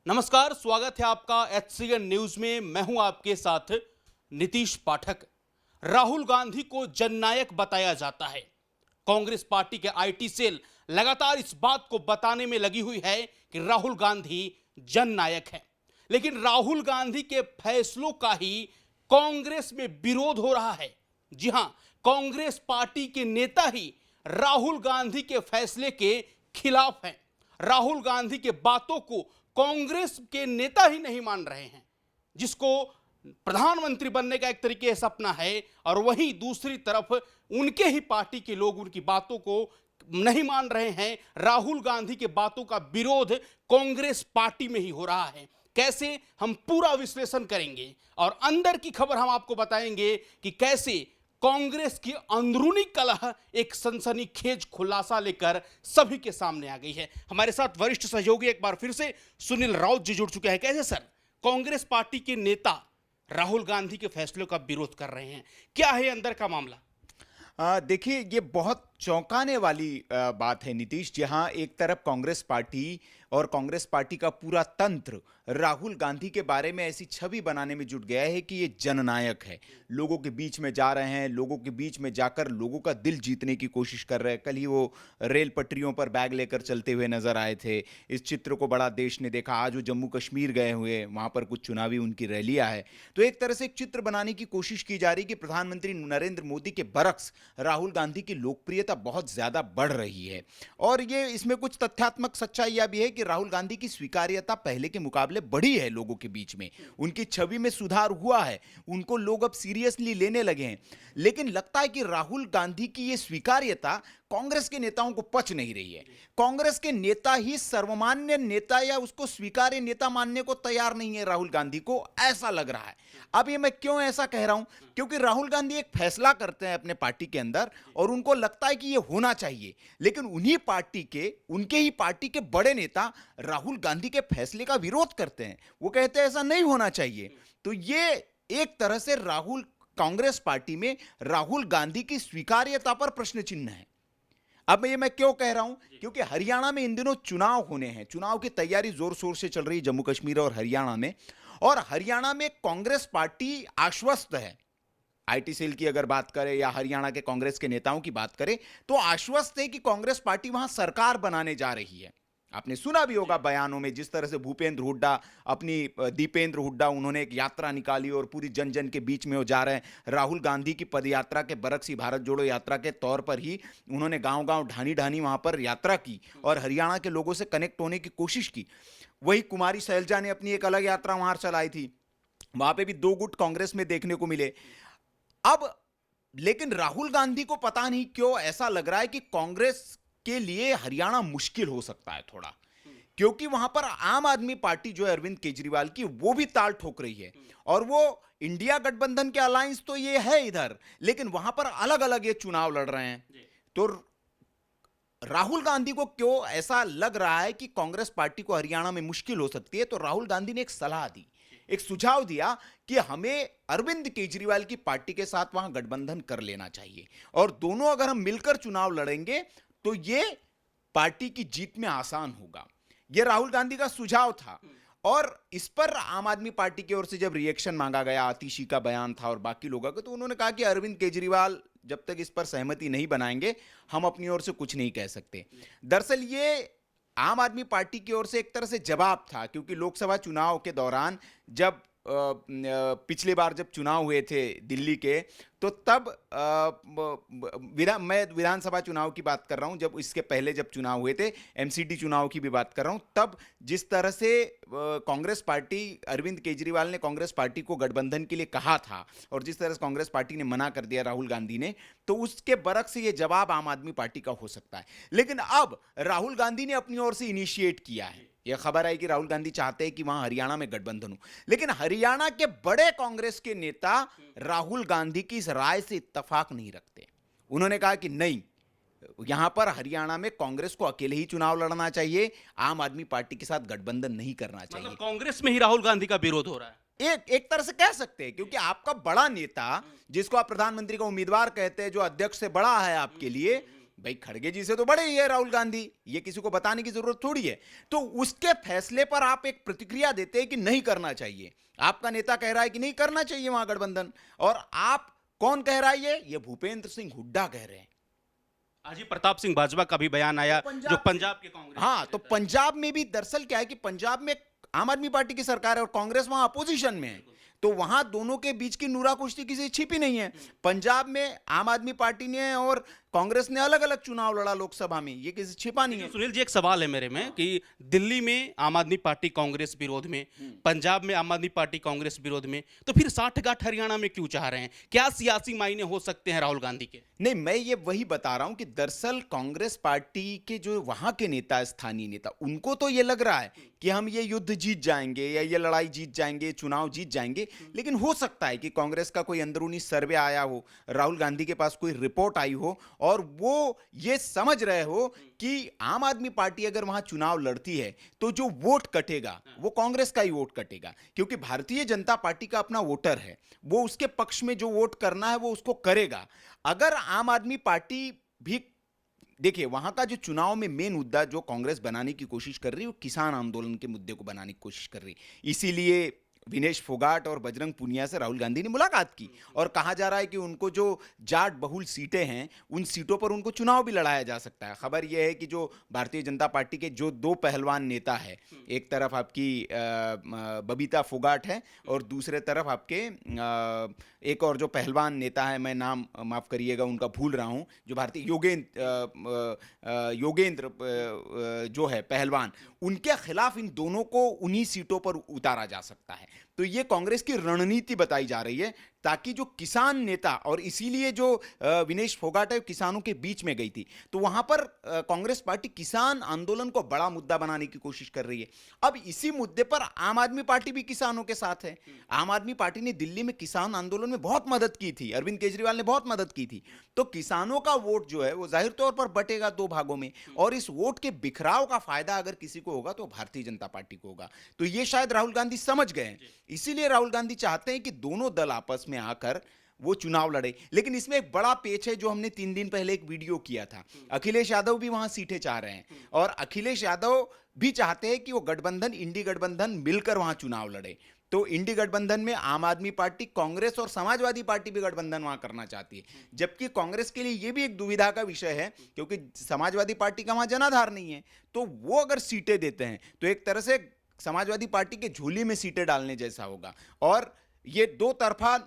नमस्कार, स्वागत है आपका एचसीएन न्यूज में। मैं हूं आपके साथ नीतीश पाठक। राहुल गांधी को जननायक बताया जाता है। कांग्रेस पार्टी के आईटी सेल लगातार इस बात को बताने में लगी हुई है कि राहुल गांधी जननायक है, लेकिन राहुल गांधी के फैसलों का ही कांग्रेस में विरोध हो रहा है। जी हां, कांग्रेस पार्टी के नेता ही राहुल गांधी के फैसले के खिलाफ हैं। राहुल गांधी के बातों को कांग्रेस के नेता ही नहीं मान रहे हैं, जिसको प्रधानमंत्री बनने का एक तरीके से सपना है, और वहीं दूसरी तरफ उनके ही पार्टी के लोग उनकी बातों को नहीं मान रहे हैं। राहुल गांधी के बातों का विरोध कांग्रेस पार्टी में ही हो रहा है। कैसे, हम पूरा विश्लेषण करेंगे और अंदर की खबर हम आपको बताएंगे कि कैसे कांग्रेस की अंदरूनी कलह एक सनसनीखेज खुलासा लेकर सभी के सामने आ गई है। हमारे साथ वरिष्ठ सहयोगी एक बार फिर से सुनील राउत जी जुड़ चुके हैं। कैसे सर, कांग्रेस पार्टी के नेता राहुल गांधी के फैसलों का विरोध कर रहे हैं, क्या है अंदर का मामला? देखिए, ये बहुत चौंकाने वाली बात है नीतीश। जहां एक तरफ कांग्रेस पार्टी और कांग्रेस पार्टी का पूरा तंत्र राहुल गांधी के बारे में ऐसी छवि बनाने में जुट गया है कि ये जननायक है, लोगों के बीच में जा रहे हैं, लोगों के बीच में जाकर लोगों का दिल जीतने की कोशिश कर रहे हैं। कल ही वो रेल पटरियों पर बैग लेकर चलते हुए नजर आए थे। इस चित्र को बड़ा देश ने देखा। आज वो जम्मू कश्मीर गए हुए, वहां पर कुछ चुनावी उनकी रैलियां है। तो एक तरह से एक चित्र बनाने की कोशिश की जा रही कि प्रधानमंत्री नरेंद्र मोदी के बरक्स राहुल गांधी की लोकप्रियता बहुत ज्यादा बढ़ रही है। और ये इसमें कुछ तथ्यात्मक सच्चाई यह भी है कि राहुल गांधी की स्वीकार्यता पहले के मुकाबले बढ़ी है लोगों के बीच में। उनकी छवि में सुधार हुआ है, उनको लोग अब सीरियसली लेने लगे हैं। लेकिन लगता है कि राहुल गांधी की यह स्वीकार्यता कांग्रेस के नेताओं को पच नहीं रही है। कांग्रेस के नेता ही सर्वमान्य नेता या उसको स्वीकार्य नेता मानने को तैयार नहीं है राहुल गांधी को, ऐसा लग रहा है। अब ये मैं क्यों ऐसा कह रहा हूं? क्योंकि राहुल गांधी एक फैसला करते हैं अपने पार्टी के अंदर और उनको लगता है कि ये होना चाहिए, लेकिन उनके ही पार्टी के बड़े नेता राहुल गांधी के फैसले का विरोध करते हैं। वो कहते हैं ऐसा नहीं होना चाहिए। तो ये एक तरह से कांग्रेस पार्टी में राहुल गांधी की स्वीकार्यता पर प्रश्न चिन्ह है। अब ये मैं क्यों कह रहा हूं? क्योंकि हरियाणा में इन दिनों चुनाव होने हैं। चुनाव की तैयारी जोर शोर से चल रही है जम्मू कश्मीर और हरियाणा में। और हरियाणा में कांग्रेस पार्टी आश्वस्त है। आईटी सेल की अगर बात करें या हरियाणा के कांग्रेस के नेताओं की बात करें तो आश्वस्त है कि कांग्रेस पार्टी वहां सरकार बनाने जा रही है। आपने सुना भी होगा बयानों में, जिस तरह से भूपेंद्र हुड्डा दीपेंद्र हुड्डा उन्होंने एक यात्रा निकाली और पूरी जन जन के बीच में वो जा रहे हैं। राहुल गांधी की पदयात्रा के बरक्स भारत जोड़ो यात्रा के तौर पर ही उन्होंने गांव गांव ढानी ढानी वहां पर यात्रा की और हरियाणा के लोगों से कनेक्ट होने की कोशिश की। वही कुमारी शैलजा ने अपनी एक अलग यात्रा वहां चलाई थी, वहां पे भी दो गुट कांग्रेस में देखने को मिले। अब लेकिन राहुल गांधी को पता नहीं क्यों ऐसा लग रहा है कि कांग्रेस के लिए हरियाणा मुश्किल हो सकता है थोड़ा, क्योंकि वहां पर आम आदमी पार्टी जो है अरविंद केजरीवाल की, वो भी ताल ठोक रही है। और वो इंडिया गठबंधन के अलायंस तो ये है इधर, लेकिन वहां पर अलग अलग ये चुनाव लड़ रहे हैं। तो राहुल गांधी को क्यों ऐसा लग रहा है कि कांग्रेस पार्टी को हरियाणा में मुश्किल हो सकती है? तो राहुल गांधी ने एक सलाह दी, एक सुझाव दिया कि हमें अरविंद केजरीवाल की पार्टी के साथ वहां गठबंधन कर लेना चाहिए और दोनों अगर हम मिलकर चुनाव लड़ेंगे तो ये पार्टी की जीत में आसान होगा। ये राहुल गांधी का सुझाव था। और इस पर आम आदमी पार्टी की ओर से जब रिएक्शन मांगा गया, आतिशी का बयान था और बाकी लोगों का, तो उन्होंने कहा कि अरविंद केजरीवाल जब तक इस पर सहमति नहीं बनाएंगे हम अपनी ओर से कुछ नहीं कह सकते। दरअसल ये आम आदमी पार्टी की ओर से एक तरह से जवाब था, क्योंकि लोकसभा चुनाव के दौरान जब पिछली बार जब चुनाव हुए थे दिल्ली के, तो तब मैं विधानसभा चुनाव की बात कर रहा हूं, जब इसके पहले जब चुनाव हुए थे, एमसीडी चुनाव की भी बात कर रहा हूं, तब जिस तरह से कांग्रेस पार्टी, अरविंद केजरीवाल ने कांग्रेस पार्टी को गठबंधन के लिए कहा था और जिस तरह से कांग्रेस पार्टी ने मना कर दिया राहुल गांधी ने, तो उसके बरक्स से यह जवाब आम आदमी पार्टी का हो सकता है। लेकिन अब राहुल गांधी ने अपनी ओर से इनिशिएट किया है। यह खबर आई कि राहुल गांधी चाहते हैं कि वहां हरियाणा में गठबंधन हो, लेकिन हरियाणा के बड़े कांग्रेस के नेता राहुल गांधी की इस राय से इत्तेफाक नहीं रखते। उन्होंने कहा कि नहीं, यहां पर हरियाणा में कांग्रेस को अकेले ही चुनाव लड़ना चाहिए, आम आदमी पार्टी के साथ गठबंधन नहीं करना चाहिए। मतलब कांग्रेस में ही राहुल गांधी का विरोध हो रहा है, एक तरह से कह सकते हैं, क्योंकि आपका बड़ा नेता, जिसको आप प्रधानमंत्री का उम्मीदवार कहते हैं, जो अध्यक्ष से बड़ा है आपके लिए, भाई खड़गे जी से तो बड़े ही है राहुल गांधी, ये किसी को बताने की जरूरत थोड़ी है। तो उसके फैसले पर आप एक प्रतिक्रिया देते हैं कि नहीं करना चाहिए। आपका नेता कह रहा है कि नहीं करना चाहिए वहां गठबंधन, और आप कौन कह रहा है? ये भूपेंद्र सिंह हुड्डा कह रहे हैं। अजय प्रताप सिंह बाजवा का भी बयान आया, जो पंजाब के कांग्रेस। हाँ, तो पंजाब में भी दरअसल क्या है कि पंजाब में आम आदमी पार्टी की सरकार है और कांग्रेस वहां अपोजिशन में है, तो वहां दोनों के बीच की नूरा कुश्ती किसी छिपी नहीं है। पंजाब में आम आदमी पार्टी ने और कांग्रेस ने अलग अलग चुनाव लड़ा लोकसभा में, ये किसी छिपा नहीं है। सुनील जी, एक सवाल है मेरे में कि दिल्ली में आम आदमी पार्टी कांग्रेस विरोध में, पंजाब में आम आदमी पार्टी कांग्रेस विरोध में, तो फिर साठगांठ हरियाणा में क्यों चाह रहे हैं? क्या सियासी मायने हो सकते हैं राहुल गांधी के? नहीं, मैं ये वही बता रहा हूं कि दरअसल कांग्रेस पार्टी के जो वहां के नेता, स्थानीय नेता, उनको तो ये लग रहा है कि हम ये युद्ध जीत जाएंगे या ये लड़ाई जीत जाएंगे, चुनाव जीत जाएंगे। लेकिन हो सकता है कि कांग्रेस का कोई अंदरूनी सर्वे आया हो, राहुल गांधी के पास कोई रिपोर्ट आई हो और वो ये समझ रहे हो कि आम आदमी पार्टी अगर वहां चुनाव लड़ती है तो जो वोट कटेगा वो कांग्रेस का ही वोट कटेगा, क्योंकि भारतीय जनता पार्टी का अपना वोटर है, वो उसके पक्ष में जो वोट करना है वो उसको करेगा। अगर आम आदमी पार्टी भी, देखिए वहां का जो चुनाव में मेन मुद्दा जो कांग्रेस बनाने की कोशिश कर रही है वो किसान आंदोलन के मुद्दे को बनाने की कोशिश कर रही है। इसीलिए विनेश फोगाट और बजरंग पुनिया से राहुल गांधी ने मुलाकात की और कहा जा रहा है कि उनको जो जाट बहुल सीटें हैं उन सीटों पर उनको चुनाव भी लड़ाया जा सकता है। खबर यह है कि जो भारतीय जनता पार्टी के जो दो पहलवान नेता है, एक तरफ आपकी बबीता फोगाट है और दूसरे तरफ आपके एक और जो पहलवान नेता है, मैं नाम माफ करिएगा उनका भूल रहा हूं, जो भारतीय योगेंद्र जो है पहलवान, उनके खिलाफ इन दोनों को उन्हीं सीटों पर उतारा जा सकता है। तो ये कांग्रेस की रणनीति बताई जा रही है ताकि जो किसान नेता, और इसीलिए जो विनेश फोगाट है किसानों के बीच में गई थी, तो वहां पर कांग्रेस पार्टी किसान आंदोलन को बड़ा मुद्दा बनाने की कोशिश कर रही है। अब इसी मुद्दे पर आम आदमी पार्टी भी किसानों के साथ है। आम आदमी पार्टी ने दिल्ली में किसान आंदोलन में बहुत मदद की थी, अरविंद केजरीवाल ने बहुत मदद की थी। तो किसानों का वोट जो है वो जाहिर तौर पर बटेगा दो भागों में, और इस वोट के बिखराव का फायदा अगर किसी को होगा तो भारतीय जनता पार्टी को होगा। तो ये शायद राहुल गांधी समझ गए, इसीलिए राहुल गांधी चाहते हैं कि दोनों दल आपस में आकर वो चुनाव लड़े। लेकिन इसमें एक बड़ा पेच है जो हमने 3 दिन पहले एक वीडियो किया था। अखिलेश यादव भी वहां सीटें चाह रहे हैं और अखिलेश यादव भी चाहते हैं कि वो गठबंधन, इंडी गठबंधन मिलकर वहां चुनाव लड़े। तो इंडी गठबंधन में आम आदमी पार्टी, कांग्रेस और समाजवादी पार्टी भी गठबंधन वहां करना चाहती है, जबकि कांग्रेस के लिए यह भी एक दुविधा का विषय है क्योंकि समाजवादी पार्टी का वहां जनाधार नहीं है। तो वो अगर सीटें देते हैं तो एक तरह से समाजवादी पार्टी के झोली में सीटें डालने जैसा होगा और ये दो तरफा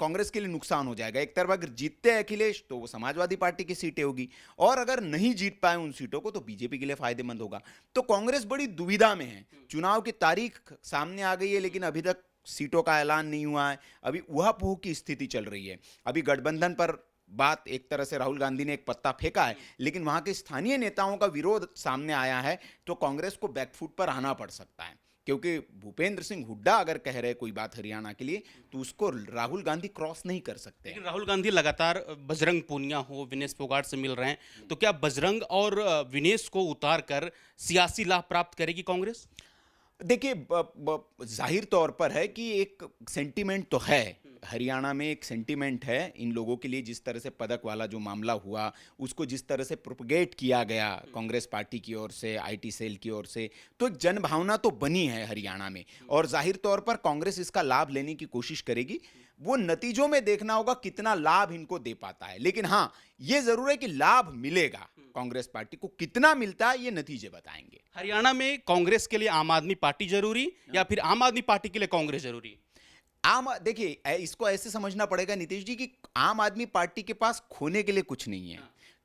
कांग्रेस के लिए नुकसान हो जाएगा। एक तरफ अगर जीतते हैं अखिलेश तो वो समाजवादी पार्टी की सीटें होगी, और अगर नहीं जीत पाए उन सीटों को तो बीजेपी के लिए फायदेमंद होगा। तो कांग्रेस बड़ी दुविधा में है। चुनाव की तारीख सामने आ गई है लेकिन अभी तक सीटों का ऐलान नहीं हुआ है, अभी ऊहापोह की स्थिति चल रही है। अभी गठबंधन पर बात एक तरह से राहुल गांधी ने एक पत्ता फेंका है, लेकिन वहां के स्थानीय नेताओं का विरोध सामने आया है, तो कांग्रेस को बैकफुट पर आना पड़ सकता है। क्योंकि भूपेंद्र सिंह हुड्डा अगर कह रहे कोई बात हरियाणा के लिए तो उसको राहुल गांधी क्रॉस नहीं कर सकते। लेकिन राहुल गांधी लगातार बजरंग पूनिया हो, विनेश फोगाट से मिल रहे हैं, तो क्या बजरंग और विनेश को उतार कर सियासी लाभ प्राप्त करेगी कांग्रेस? देखिए, जाहिर तौर पर है कि एक सेंटीमेंट तो है, हरियाणा में एक सेंटीमेंट है इन लोगों के लिए। जिस तरह से पदक वाला जो मामला हुआ उसको जिस तरह से प्रोपगेट किया गया कांग्रेस पार्टी की ओर से, आईटी सेल की ओर से, तो एक जनभावना तो बनी है हरियाणा में और जाहिर तौर पर कांग्रेस इसका लाभ लेने की कोशिश करेगी। वो नतीजों में देखना होगा कितना लाभ इनको दे पाता है, लेकिन हाँ ये जरूर है कि लाभ मिलेगा। कांग्रेस पार्टी को कितना मिलता है ये नतीजे बताएंगे। हरियाणा में कांग्रेस के लिए आम आदमी पार्टी जरूरी या फिर आम आदमी पार्टी के लिए कांग्रेस जरूरी? देखिए, इसको ऐसे समझना पड़ेगा नीतीश जी कि आम आदमी पार्टी के पास खोने के लिए कुछ नहीं है,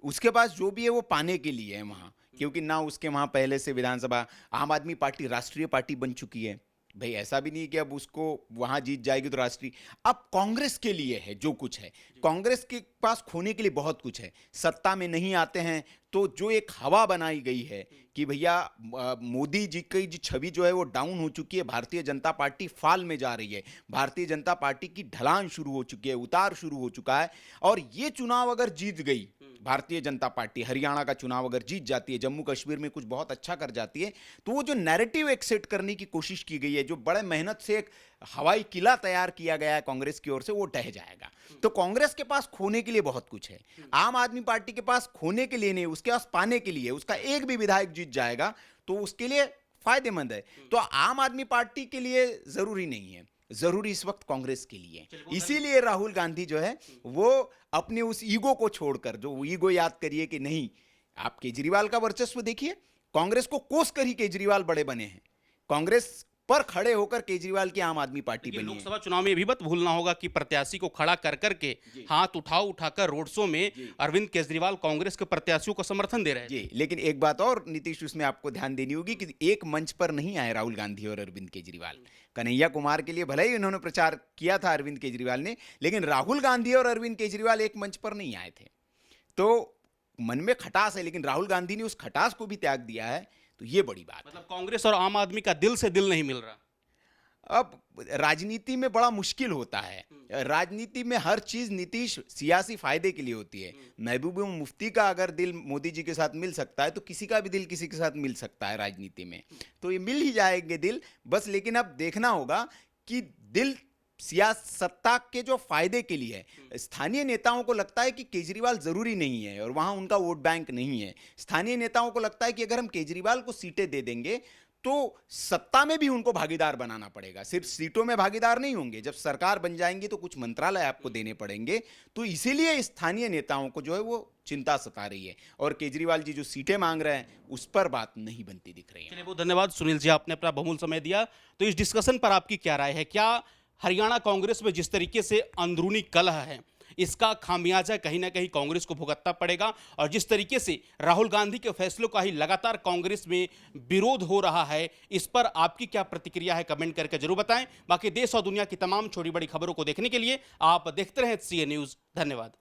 उसके पास जो भी है वो पाने के लिए है वहां, क्योंकि ना उसके वहां पहले से विधानसभा, आम आदमी पार्टी राष्ट्रीय पार्टी बन चुकी है। भाई ऐसा भी नहीं कि अब उसको वहां जीत जाएगी तो राष्ट्रीय, अब कांग्रेस के लिए है जो कुछ है, कांग्रेस के पास खोने के लिए बहुत कुछ है। सत्ता में नहीं आते हैं तो जो एक हवा बनाई गई है कि भैया मोदी जी की जो छवि जो है वो डाउन हो चुकी है, भारतीय जनता पार्टी फाल में जा रही है, भारतीय जनता पार्टी की ढलान शुरू हो चुकी है, उतार शुरू हो चुका है। और ये चुनाव अगर जीत गई भारतीय जनता पार्टी, हरियाणा का चुनाव अगर जीत जाती है, जम्मू कश्मीर में कुछ बहुत अच्छा कर जाती है, तो वो जो नैरेटिव एक सेट करने की कोशिश की गई है, जो बड़े मेहनत से एक हवाई किला तैयार किया गया है कांग्रेस की ओर से, वो ढह जाएगा। तो कांग्रेस के पास खोने के लिए बहुत कुछ है, आम आदमी पार्टी के पास खोने के लिए नहीं, उसके पास पाने के लिए। उसका एक भी विधायक जीत जाएगा तो उसके लिए फायदेमंद है। तो आम आदमी पार्टी के लिए जरूरी नहीं है, जरूरी इस वक्त कांग्रेस के लिए। इसीलिए राहुल गांधी जो है वो अपने उस ईगो को छोड़कर, जो ईगो याद करिए कि नहीं, आप केजरीवाल का वर्चस्व देखिए, कांग्रेस को कोस कर ही केजरीवाल बड़े बने हैं, कांग्रेस पर खड़े होकर केजरीवाल की आम आदमी पार्टी बनी है। लोकसभा चुनाव में भी मत भूलना होगा कि प्रत्याशी को खड़ा कर करके हाथ उठाकर रोड शो में अरविंद केजरीवाल कांग्रेस के प्रत्याशियों को समर्थन दे रहे हैं। जी, लेकिन एक बात और नीतीश, उसमें आपको ध्यान देनी होगी कि एक मंच पर नहीं आए राहुल गांधी और अरविंद केजरीवाल। कन्हैया कुमार के लिए भले ही उन्होंने प्रचार किया था अरविंद केजरीवाल ने, लेकिन राहुल गांधी और अरविंद केजरीवाल एक मंच पर नहीं आए थे। तो मन में खटास है, लेकिन राहुल गांधी ने उस खटास को भी त्याग दिया है, तो ये बड़ी बात। मतलब कांग्रेस और आम आदमी का दिल से दिल नहीं मिल रहा। अब राजनीति में बड़ा मुश्किल होता है, राजनीति में हर चीज नीतीश सियासी फायदे के लिए होती है। महबूबा मुफ्ती का अगर दिल मोदी जी के साथ मिल सकता है तो किसी का भी दिल किसी के साथ मिल सकता है राजनीति में, तो ये मिल ही जाएंगे दिल बस। लेकिन अब देखना होगा कि दिल सत्ता के जो फायदे के लिए है। स्थानीय नेताओं को लगता है कि केजरीवाल जरूरी नहीं है और वहां उनका वोट बैंक नहीं है। स्थानीय नेताओं को लगता है कि अगर हम केजरीवाल को सीटें दे देंगे तो सत्ता में भी उनको भागीदार बनाना पड़ेगा, सिर्फ सीटों में भागीदार नहीं होंगे। जब सरकार बन जाएंगी तो कुछ मंत्रालय आपको देने पड़ेंगे। तो इसीलिए स्थानीय नेताओं को जो है वो चिंता सता रही है और केजरीवाल जी जो सीटें मांग रहे हैं उस पर बात नहीं बनती दिख रही है। चलिए, बहुत धन्यवाद सुनील जी, आपने अपना बहुमूल्य समय दिया। तो इस डिस्कशन पर आपकी क्या राय है? क्या हरियाणा कांग्रेस में जिस तरीके से अंदरूनी कलह है, इसका खामियाजा कहीं ना कहीं कांग्रेस को भुगतना पड़ेगा, और जिस तरीके से राहुल गांधी के फैसलों का ही लगातार कांग्रेस में विरोध हो रहा है, इस पर आपकी क्या प्रतिक्रिया है? कमेंट करके जरूर बताएं। बाकी देश और दुनिया की तमाम छोटी बड़ी खबरों को देखने के लिए आप देखते रहें HCA न्यूज़। धन्यवाद।